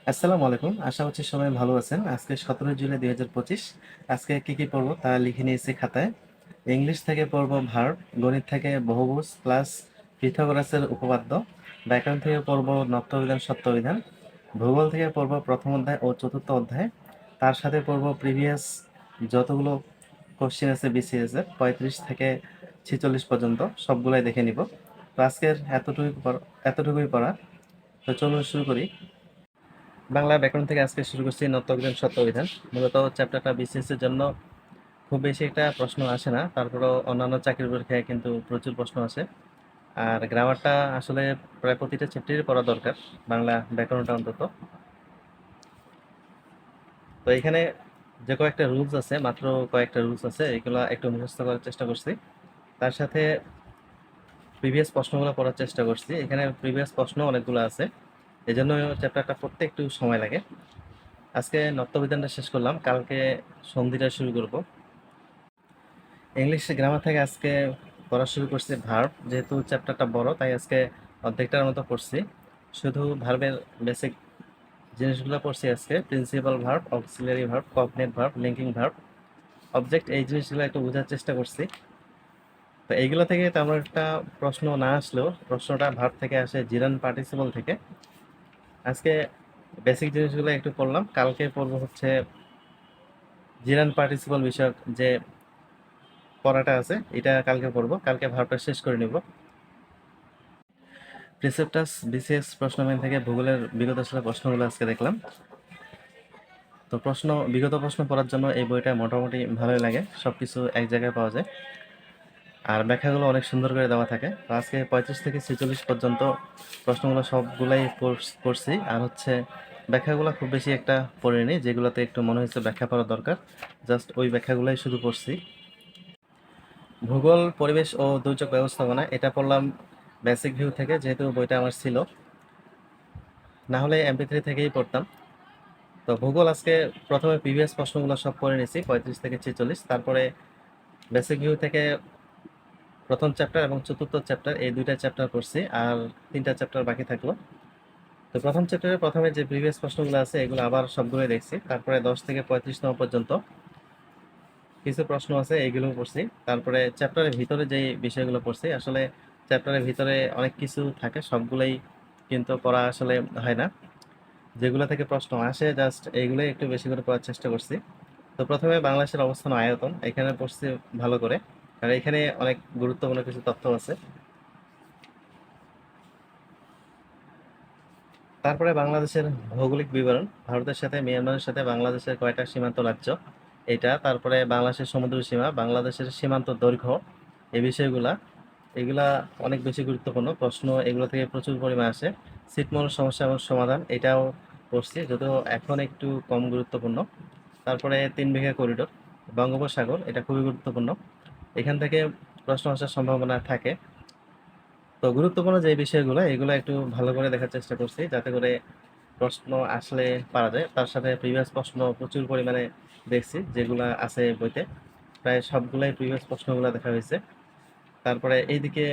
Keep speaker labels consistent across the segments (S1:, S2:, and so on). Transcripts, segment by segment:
S1: আসসালামু আলাইকুম। আশা করছি সবাই ভালো আছেন। আজকে 17 জুলাই 2025। আজকে কি পড়বো তা লিখে নিয়েছি খাতায়। ইংলিশ থেকে পড়বো ভার্ব, গণিত থেকে বহুভুজ প্লাস পিথাগোরাসের উপপাদ্য, ব্যাকরণ থেকে পড়বো নত্যবিধান সত্যবিধান, ভূগোল থেকে পড়বো প্রথম অধ্যায় ও চতুর্থ অধ্যায়। তার সাথে পড়বো প্রিভিয়াস যতগুলো কোশ্চেন আছে বিসিএস এর 35 থেকে 46 পর্যন্ত সবগুলাই দেখে নিব। তো আজকের এতটুকুই পড়া। তো চলুন শুরু করি। বাংলা ব্যাকরণ থেকে আজকে শুরু করছি নত্যবিধান সত্যবিধান। মূলত চ্যাপ্টারটা বিসিএস এর জন্য খুব বেশি একটা প্রশ্ন আসে না, তারপরেও অন্যান্য চাকরির পরীক্ষায় কিন্তু প্রচুর প্রশ্ন আসে। আর গ্রামারটা আসলে প্রায় প্রতিটা চ্যাপ্টারই পড়া দরকার, বাংলা ব্যাকরণটা অন্তত। তো এখানে যে কয়েকটা রুলস আছে, মাত্র কয়েকটা রুলস আছে, এগুলো একটু মুখস্থ করার চেষ্টা করছি। তার সাথে প্রিভিয়াস প্রশ্নগুলো পড়ার চেষ্টা করছি। এখানে প্রিভিয়াস প্রশ্ন অনেকগুলো আছে, এই জন্য চ্যাপ্টারটা পড়তে একটু সময় লাগে। আজকে নত্যবিধানটা শেষ করলাম, কালকে সন্ধিটা শুরু করব। ইংলিশ গ্রামার থেকে আজকে পড়া শুরু করছি ভার্ব, যেহেতু চ্যাপ্টারটা বড় তাই আজকে অর্ধেকটার মতো পড়ছি। শুধু ভার্বের বেসিক জিনিসগুলো পড়ছি আজকে: principal verb, auxiliary verb, cognate verb, linking verb, object. এই জিনিসগুলো একটু বোঝার চেষ্টা করছি। তো এইগুলো থেকে তেমন একটা প্রশ্ন না আসলেও প্রশ্নটা ভার্ব থেকে আসে, জিরান পার্টিসিপল থেকে। আজকে বেসিক জিনিসগুলো একটু পড়লাম, কালকে পড়বো হচ্ছে জিরান পার্টিসিপল বিষয়ক যে পড়াটা আছে, এটা কালকে পড়বো। কালকে ভার্বটা শেষ করে নিব। প্রিসেপ্টাস বিসিএস প্রশ্ন ব্যাংক থেকে ভূগোলের বিগত সালের প্রশ্নগুলো আজকে দেখলাম। তো বিগত প্রশ্ন পড়ার জন্য এই বইটা মোটামুটি ভালোই লাগে, সব কিছু এক জায়গায় পাওয়া যায় আর ব্যাখ্যাগুলো অনেক সুন্দর করে দেওয়া থাকে। তো আজকে 35 থেকে 46 পর্যন্ত প্রশ্নগুলো সবগুলাই পড়ছি, আর হচ্ছে ব্যাখ্যাগুলো খুব বেশি একটা পড়িনি, যেগুলোতে একটু মনে হয়েছে ব্যাখ্যা পড়া দরকার, জাস্ট ওই ব্যাখ্যাগুলাই শুধু পড়ছি। ভূগোল, পরিবেশ ও দুর্যোগ ব্যবস্থাপনা এটা পড়লাম বেসিক ভিউ থেকে, যেহেতু বইটা আমার ছিল, না হলে এমপি3 থেকেই পড়তাম। তো ভূগোল আজকে প্রথমে প্রিভিয়াস প্রশ্নগুলো সব পড়ে নিয়েছি 35 থেকে 46, তারপরে বেসিক ভিউ থেকে প্রথম চ্যাপ্টার এবং চতুর্থ চ্যাপ্টার, এই দুইটা চ্যাপ্টার পড়ছি, আর তিনটা চ্যাপ্টার বাকি থাকলো। তো প্রথম চ্যাপ্টারে প্রথমে যে প্রিভিয়াস প্রশ্নগুলো আছে এগুলো আবার সবগুলোই দেখছি, তারপরে 10 থেকে 35তম পর্যন্ত কিছু প্রশ্ন আছে এইগুলো পড়ছি, তারপরে চ্যাপ্টারের ভিতরে যে বিষয়গুলো পড়ছি। আসলে চ্যাপ্টারের ভিতরে অনেক কিছু থাকে, সবগুলোই কিন্তু পড়া আসলে হয় না, যেগুলো থেকে প্রশ্ন আসে জাস্ট এইগুলোই একটু বেশি করে পড়ার চেষ্টা করছি। তো প্রথমে বাংলাদেশের অবস্থান ও আয়তন এখানে পড়ছি ভালো করে, কারণ এখানে অনেক গুরুত্বপূর্ণ কিছু তথ্য আছে। তারপরে বাংলাদেশের ভৌগোলিক বিবরণ, ভারতের সাথে মিয়ানমারের সাথে বাংলাদেশের কয়টা সীমান্ত রাজ্য এটা, তারপরে বাংলাদেশের সমুদ্র সীমা, বাংলাদেশের সীমান্ত দৈর্ঘ্য, এই বিষয়গুলা, এগুলা অনেক বেশি গুরুত্বপূর্ণ প্রশ্ন, এগুলো থেকে প্রচুর পরিমাণ আসে। ছিটমহল সমস্যা এবং সমাধান এটাও পড়ছি, যদিও এখন একটু কম গুরুত্বপূর্ণ। তারপরে 3 বিঘা করিডোর, বঙ্গোপসাগর এটা খুবই গুরুত্বপূর্ণ, এখান থেকে প্রশ্ন আসার সম্ভাবনা থাকে। তো গুরুত্বপূর্ণ যে বিষয়গুলো এগুলো একটু ভালো করে দেখার চেষ্টা করছি, যাতে করে প্রশ্ন আসলে পারা যায়। তার সাথে প্রিভিয়াস প্রশ্ন প্রচুর পরিমাণে দেখছি, যেগুলা আছে বইতে প্রায় সবগুলাই প্রিভিয়াস প্রশ্নগুলো দেখা হয়েছে। তারপরে এইদিকে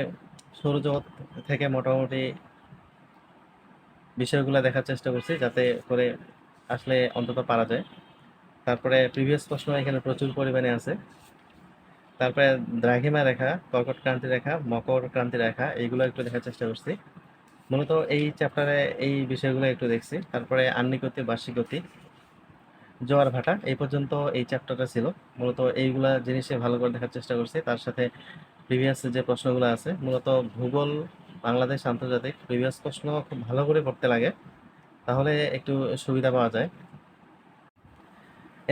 S1: সৌরজগৎ থেকে মোটামুটি বিষয়গুলো দেখার চেষ্টা করছি, যাতে করে আসলে অন্তত পারা যায়। তারপরে প্রিভিয়াস প্রশ্ন এখানে প্রচুর পরিমাণে আছে। তারপরে দ্রাঘিমা রেখা, কর্কট ক্রান্তি রেখা, মকর ক্রান্তি রেখা, এইগুলো একটু দেখার চেষ্টা করছি। মূলত এই চ্যাপ্টারে এই বিষয়গুলো একটু দেখছি। তারপরে আন্নিগতি, বার্ষিকগতি, জোয়ার ভাটা, এই পর্যন্ত এই চ্যাপ্টারটা ছিল। মূলত এইগুলা জিনিসে ভালো করে দেখার চেষ্টা করছি। তার সাথে প্রিভিয়াস যে প্রশ্নগুলো আছে, মূলত ভূগোল, বাংলাদেশ, আন্তর্জাতিক প্রিভিয়াস প্রশ্ন খুব ভালো করে পড়তে লাগে, তাহলে একটু সুবিধা পাওয়া যায়।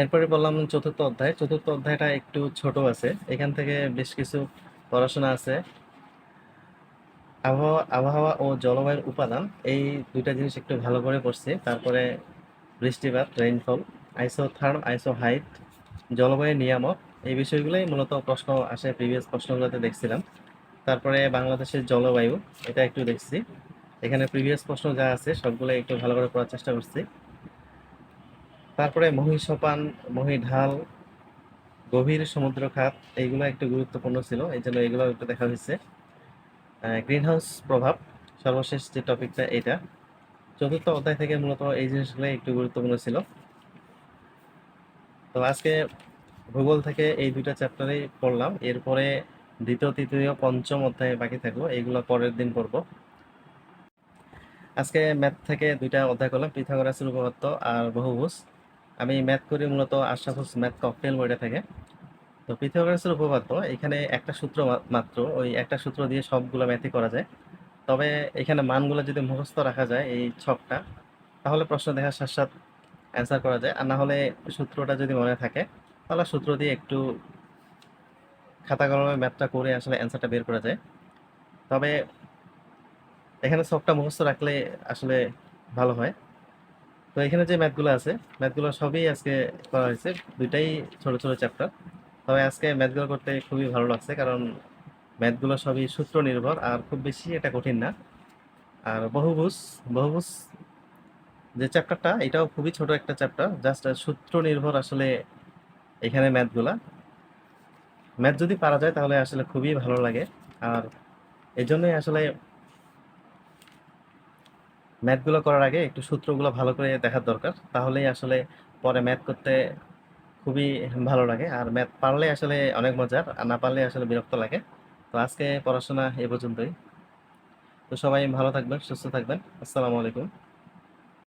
S1: এরপরে বললাম চতুর্থ অধ্যায়। চতুর্থ অধ্যায়টা একটু ছোট আছে, এখান থেকে বেশ কিছু পড়াশোনা আছে। আবহাওয়া ও জলবায়ুর উপাদান, এই দুইটা জিনিস একটু ভালো করে পড়ছি। তারপরে বৃষ্টিপাত, রেইনফল, আইসোথার্ম, আইসোহাইট, জলবায়ু নিয়ামক, এই বিষয়গুলোই মূলত প্রশ্ন আসে, প্রিভিয়াস প্রশ্নগুলোতে দেখছিলাম। তারপরে বাংলাদেশের জলবায়ু এটা একটু দেখছি, এখানে প্রিভিয়াস প্রশ্ন যা আছে সবগুলো একটু ভালো করে পড়ার চেষ্টা করছি। তারপরে মহীসোপান, মহীঢাল, গভীর সমুদ্র খাত, এইগুলো একটু গুরুত্বপূর্ণ ছিল, এই জন্য এগুলো একটু দেখা হয়েছে। গ্রিন হাউস প্রভাব, সর্বশেষ যে টপিকটা এটা। চতুর্থ অধ্যায় থেকে মূলত এই জিনিসগুলো একটু গুরুত্বপূর্ণ ছিল। তো আজকে ভূগোল থেকে এই দুইটা চ্যাপ্টারই পড়লাম, এরপরে দ্বিতীয় তৃতীয় পঞ্চম অধ্যায়ে বাকি থাকলো, এইগুলো পরের দিন পড়বো। আজকে ম্যাথ থেকে দুইটা অধ্যায় করলাম, পিথাগোরাসের উপপাদ্য আর বহুভুজ। আমি ম্যাথ করি মূলত আশরাফুস ম্যাথ ককটেল বইটা থেকে। তো পিথাগোরাসের উপপাদ্য, এখানে একটা সূত্র মাত্র, ওই একটা সূত্র দিয়ে সবগুলো ম্যাথই করা যায়। তবে এখানে মানগুলো যদি মুখস্থ রাখা যায় এই ছকটা, তাহলে প্রশ্ন দেখার সাথে সাথে অ্যান্সার করা যায়। আর না হলে সূত্রটা যদি মনে থাকে তাহলে সূত্র দিয়ে একটু খাতা কলমে ম্যাথটা করে আসলে অ্যান্সারটা বের করা যায়। তবে এখানে ছকটা মুখস্থ রাখলে আসলে ভালো হয়। তো এখানে যে ম্যাথগুলো আছে, ম্যাথগুলো সবই আজকে করা হয়েছে, দুইটাই ছোট ছোট চ্যাপ্টার। তবে আজকে ম্যাথগুলো করতে খুবই ভালো লাগছে, কারণ ম্যাথগুলো সবই সূত্র নির্ভর আর খুব বেশি এটা কঠিন না। আর বহুভুজ, বহুভুজ যে চ্যাপ্টারটা, এটাও খুবই ছোট একটা চ্যাপ্টার, জাস্ট সূত্র নির্ভর আসলে এখানে ম্যাথগুলা। ম্যাথ যদি পারা যায় তাহলে আসলে খুবই ভালো লাগে। আর এই জন্যই আসলে ম্যাথগুলো করার আগে একটু সূত্রগুলো ভালো করে দেখার দরকার, তাহলেই আসলে পরে ম্যাথ করতে খুবই ভালো লাগে। আর ম্যাথ পারলে আসলে অনেক মজার, আর না পারলে আসলে বিরক্ত লাগে। তো আজকে পড়াশোনা এ পর্যন্তই। তো সবাই ভালো থাকবেন, সুস্থ থাকবেন। আসসালামু আলাইকুম।